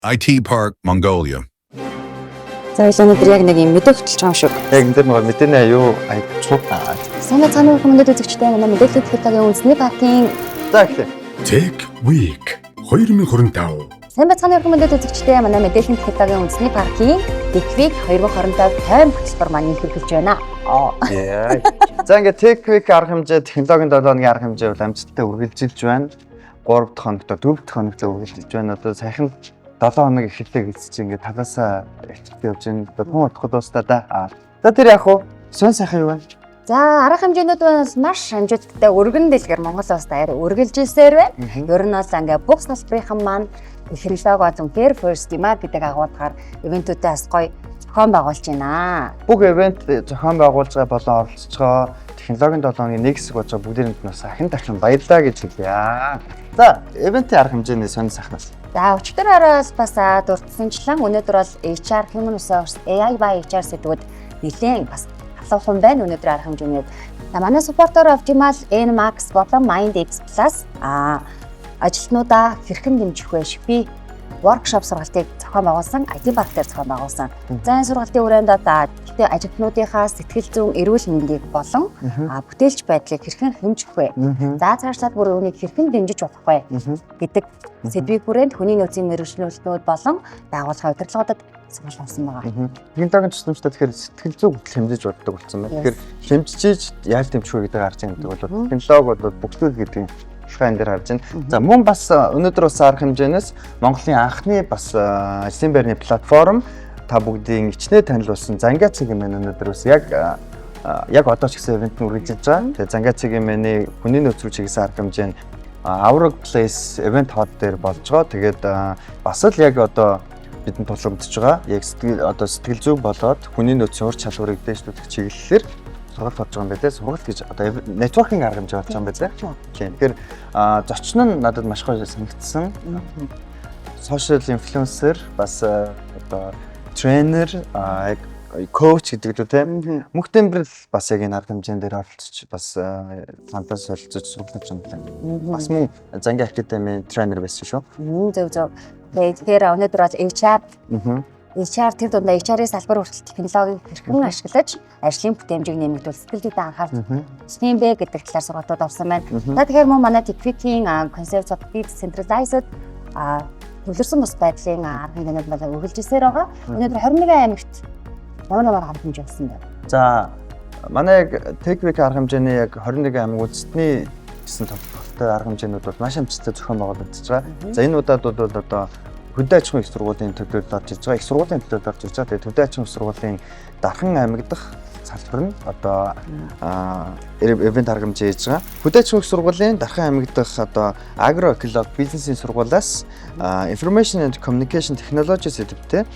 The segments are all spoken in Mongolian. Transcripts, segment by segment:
IT Park, Mongolia. За өнөөдөр яг нэг юм мэдээ хөтлж байгаа юм шиг. Яг энэ дэр нэг мэдээний аюу чухал. Санаа цааны хүмүүст үзэгчтэй манай мэдээлэл техникийн үндэсний паркийн За ихлэ. Tech Week 2025. сайн бацааны хүмүүст үзэгчтэй манай мэдээлэл техникийн үндэсний паркийн Tech Week 2025 тайм хөтөлбөр маань эхэлж байна. Яа. За ингээд Tech Week арга хэмжээ, технологийн 7 хоногийн арга хэмжээ бол амжилттай үргэлжилж байна. 3 дахь хоногт 4 дахь хоногт үргэлжилж байна. Одоо саяхан 7 хоног эхэллээ гэж чинь ингээд талаасаа эхэлтэй явж байна. Тун утгад дуустаа да. За тэр яг уу сонь сайхан юу вэ? За арга хэмжээнүүд бас маш амжилттай өргөн дэлгэр Монгол улсад аяар үргэлжилсээр байна. Ер нь бол ингээд бүх салбарын маань технологи зөвхөн first юм а гэдэг агуулгаар ивентүүдээ бас гоё зохион байгуулж байна. Бүх ивент зохион байгуулж байгаа болон оролцож байгаа технологийн 7 хоногийн нэг хэсэг болж байгаа бүгдээрэнд нь ахин дахин баярлалаа гэж хэлье. За ивентийн арга хэмжээний сонь сайхнаас. За өчтөр араас бас дурдсанчлан өнөөдөр бол HR Human Resource AI ба HR сэдвүүд нэлээд бас халуухан байна өнөөдөр арга хэмжээний. За манай supporter Optimal Nmax болон MindX Plus ажилтнуудаа хэрхэн дэмжих вэ? Шипи workshop сургалтыг зохион байгуулсан, IT парк дээр зохион байгуулсан. За энэ сургалтын хүрээнд гэхдээ ажилтнуудынхаа сэтгэл зүйн эрүүл мэндийг болон бүтээлч байдлыг хэрхэн хэмжих вэ? За цаашлаад бүр үүнийг хэрхэн дэмжиж болох вэ гэдэг сэдвийн хүрээнд хүний нөөцийн мэргэжлүүлэлтнүүд болон байгууллагын удирдлагуудад сургалт авсан байгаа. Технологийн тусламжтай тэгэхээр сэтгэл зүй хөдөл хэмжиж боддог болсон байна. Тэгэхээр хэмжиж яаж дэмжих вэ гэдэг харж байгаа гэдэг бол технологи бол бүгд гэдэг энэ дээр харж байна. За мөн бас өнөөдөр бас арга хэмжээнээс Монголын анхны бас ажлын байрны платформ та бүгдийн ичнээ танилцуулсан Зангаа цэгийн мэн өнөөдөр бас яг одоо ч гэсэн ивент нь үргэлжилж байгаа. Тэгээ Зангаа цэгийн мэний хүний нөөц рүү чиглэсэн арга хэмжээ нь Aurog Place event hall дээр болж байгаа. Тэгээд бас л яг одоо бидэнд тулгамдж байгаа. Яг сэтгэл зүй болоод хүний нөөцийн ур чадварыг дэвшүүлэх чиглэлээр сургалт болж байгаа юм байлээ. Сургалт гэж одоо networking арга хэмжээ болж байгаа юм байлээ. Тэгэхээр зочин нь надад маш гоё санагдсан. Social influencer бас одоо тренер коуч гэдэг үү тийм мөнх тэмбэрэл бас яг энэ арга хэмжээнд дээр оролцож бас цаантаас солилцож сургалт юм байна. Бас мөн Зангаа академийн тренер байсан шүү. Зөв. Тэгэхээр өнөөдөр бол HR тэр дундаа HR-ийн салбар хүртэл технологиг хэрхэн ашиглаж ажлын бүтээмжийг нэмэгдүүл сэтгэл зүйтэй анхаарал тийм бэ гэдэг талаар сургалтууд авсан байна. За тэгэхээр мөн манай Tech-ийн concept of decentralized төвлөрсөн бус байдлын арга хэмжээнд болоо үргэлжилсээр байгаа. Өнөөдөр 21 аймагт ямар арга хэмжээ болсон байна. За манай яг Tech-ийн арга хэмжээний яг 21 аймаг үндэсний гэсэн тодорхойлолтой арга хэмжээнүүд бол маш амжилттай зохион байгуулагдаж байгаа. За энэ удаад бол одоо хөдөө аж ахуйн их сургуулийн төлөөлөлд орж иж байгаа. Их сургуулийн төлөөлөлд орж иж байгаа. Тэгээд хөдөө аж ахуйн сургуулийн дархан аймаг дахь салбар нь одоо ивент арга хэмжээ хийж байгаа. Хөдөө аж ахуйн сургуулийн дархан аймаг дахь одоо Agro Ecology бизнесийн сургуулиас Information and Communication Technology сэдвтэй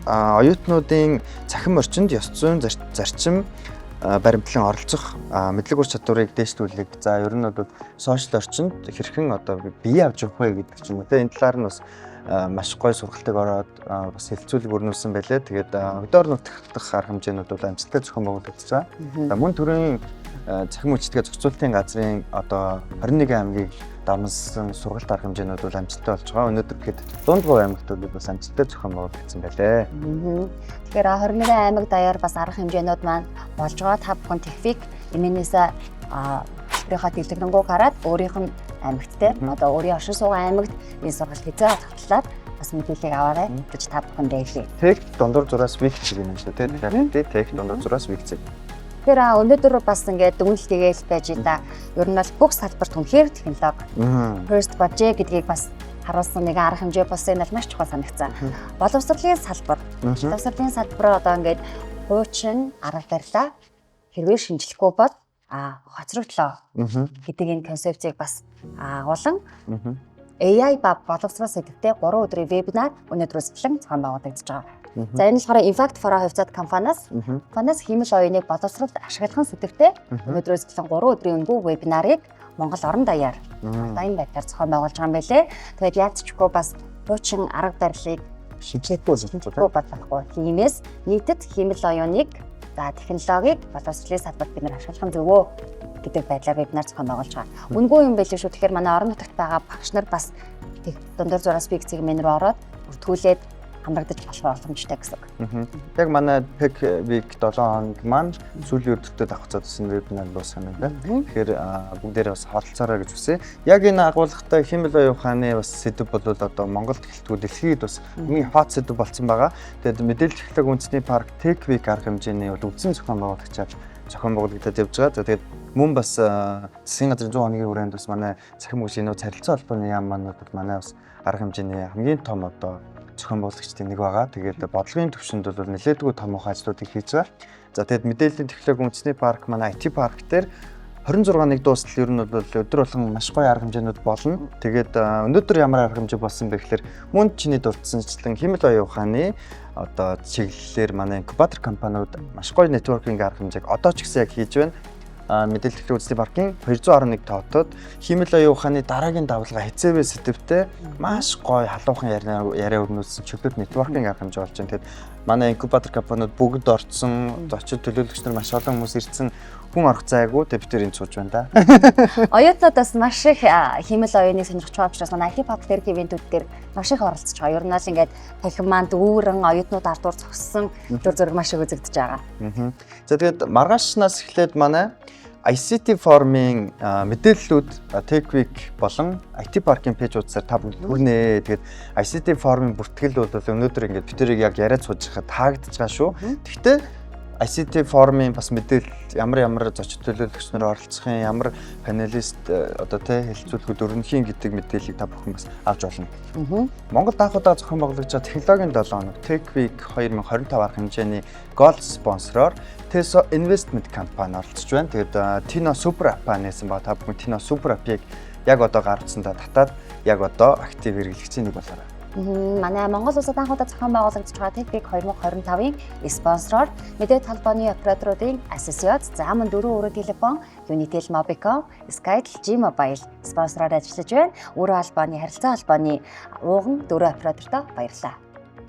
оюутнуудын цахим орчинд ёс зүйн зарчим баримтлан оролцох мэдлэг ур чадварыг дэвшүүлэх. За ер нь бол сошиал орчинд хэрхэн одоо бие авч явах вэ гэдэг ч юм уу те энэ талаар нь бас маш гоё сургалтыг ороод бас хэлцүүлэг өрнүүлсэн байлээ. Тэгээд өдөр нутгах арга хэмжээнүүд бол амжилттай зохион байгуулагдаж байгаа. За мөн төрийн цахим үйлчилгээ зохицуулалтын газрын одоо 21 аймгийг дамжсан сургалт арга хэмжээнүүд бол амжилттай болж байгаа. Өнөөдөр гэхэд дундгой аймагт бол бас амжилттай зохион байгуулагдсан байлээ. Тэгэхээр 21 аймаг даяар бас арга хэмжээнүүд маань болж байгаа. Та бүхэн Tech-ийг эмээнээсээ өөрийнхөө дэлгэрэнгүй хараад өөрийнх нь аймагттай одоо өөрийн оршин суугаа аймагт энэ сургалт хийzээ батлаад бас мэдээллийг аваарай гэж та бүхэндээ хэлье. Tech дундуур зураас week гэдэг юм шүү дээ. Тэгэхээр Tech дундуур зураас week зэрэг. Тэгэхээр өнөөдөр бас ингээд дүгнэлт хийгээл байж да. Ер нь бол бүх салбарт үнэхээр технологи first budget гэдгийг бас харуулсан нэг арга хэмжээ болсон энэ бол маш чухал санагдсан. Боловсролын салбар. Боловсролын салбараа одоо ингээд хуучин арга барилаа хэрвээ шинжлэхгүй бол хоцрогдлоо гэдэг энэ концепцийг бас агуулan AI ба боловсрол сэдвтэй 3 өдрийн вебинар өнөөдрөөс эхлэн зохион байгуулагдаж байгаа. За энэ болохоор Impact for хувьцаат компаниас хэмэл оюуныг боловсролд ашиглах сэдвтэй өнөөдрөөс эхлэн 3 өдрийн өнгөө вебинарыг Монгол орон даяар онлайн байдлаар зохион байгуулж байгаа юм байлээ. Тэгээд яалтчгүй бас хуучин арга барилыг шинжлэхгүй бодлохгүй тиймээс нийтэд хэмэл оюуныг технологиг боловсролын салбарт бид нар ашиглах нь зөвөө гэдэг байдлаар вебинар зохион байгуулж байгаа. Үнгүй юм байлээ шүү. Тэгэхээр манай орон нутагт байгаа багш нар бас дундуур зураас спикцийг мэн рүү ороод бүртгүүлээд хамрагдаж болох боломжтой гэсэн үг. Яг манай Tech Week 7 хоног маань сүүлийн өдөртөд авах цаасан вебинар дуусгана байна. Тэгэхээр бүгдээрээ бас харилцаарай гэж хүсье. Яг энэ агуулгатай хэмэл оюун ухааны бас сэдв бол одоо Монголд гэлтгүй дэлхийд бас хамгийн хот сэдв болсон байгаа. Тэгээд мэдээлэл технологи үндэсний парк Tech Week арга хэмжээний бол үндсэн зохион байгуулагчаар зохион байгуулагдаад явж байгаа. Тэгээд мөн бас засгийн газрын 100 хоногийн хүрээнд бас манай цахим үеийн нөө царилцаа холбооны яам манууд манай бас арга хэмжээний хамгийн том одоо зохион байгуулагчдын нэг байгаа. Тэгээд бодлогын төвшөнд бол нэлээдгүй том ажлуудыг хийж байгаа. За тэгээд мэдээллийн технологи үндэсний парк манай IT парк дээр 26 нэг дуустал ер нь бол өдөр болгон маш гоё арга хэмжээнүүд болно. Тэгээд өнөөдөр ямар арга хэмжээ болсон бэ гэхээр мөн чиний дурдсанчлан хэмэл оюун ухааны одоо чиглэлээр манай инкубатор компаниуд маш гоё networking арга хэмжээг одоо ч гэсэн яг хийж байна. Мэдээлэл технологи үндэсний паркийн 211 тоотод хэмэл оюун ухааны дараагийн давлага хэцээвэ сэдвтэй маш гоё халуухан яриа өрнүүлсэн чөлөөт networking арга хэмжээ болж байна. Тэгэхээр манай инкубатор компаниуд бүгд орцсон, зочид төлөөлөгч нар маш олон хүмүүс ирсэн. Хүн орох зайгүй тэг бид тэр энд сууж байна да. Оюутнуудаас маш их хэмэл оюуныг сонирхож байгаа учраас манай IT парк дээр ивэнтүүд дээр маш их оролцож байгаа. Ер нь л ингээд танхиманд дүүрэн оюутнууд ардуур зогссон төр зураг маш их үзэгдэж байгаа. За тэгээд маргаашнаас эхлээд манай ICT форумын мэдээллүүд Tech Week болон IT паркийн пэйжуудсаар та бүгд хүрнэ. Тэгээд ICT форумын бүртгэл бол өнөөдөр ингээд бид тэрийг яг яриад сууж байхад таагдж байгаа шүү. Гэхдээ ICT форумын бас мэдээлэл ямар зочид төлөөлөгч нар оролцох юм, ямар панелист одоо хэлэлцүүлгүүд өрнөхийн гэдэг мэдээллийг та бүхэн бас авч болно. Монгол анх удаа зохион байгуулагдж байгаа технологийн 7 хоног Tech Week 2025 арга хэмжээний Gold спонсороор Teso Investment компани оролцож байна. Тэгээд Tino Super App нээсэн ба та бүхэн Tino Super App-ыг яг одоо гаргацсандаа татаад яг одоо актив хэрэглэгчийн нэг болоорой. Манай Монгол улсад анх удаа зохион байгуулагдж байгаа Tech Week 2025-ын спонсороор мэдээлэл холбооны операторуудын Associate, Заман 4 өрөө телефон, Unitel Mobicom, Skytel, G-Mobile спонсороор ажиллаж байна. Өрөө албаны харилцаа холбооны ууган 4 оператортой баярлалаа.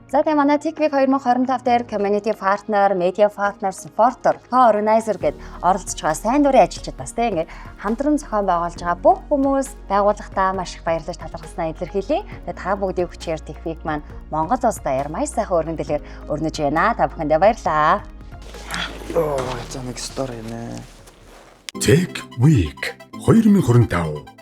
За тэгээ манай Tech Week 2025 дээр community partner, media partner, supporter, co-organizer гэд оролцож байгаа сайн дурын ажилчид бас тэгээ ингээд хамтран зохион байгуулж байгаа бүх хүмүүс байгууллагатаа маш их баярлаж талархснаа илэрхийлье. Тэгээ та бүгдийн хүчээр Tech Week маань Монгол улс даяар маш сайхан өргөн дэлгэр өрнөж байна. Та бүхэндээ баярлалаа. За нэг стори нэ. Tech Week 2025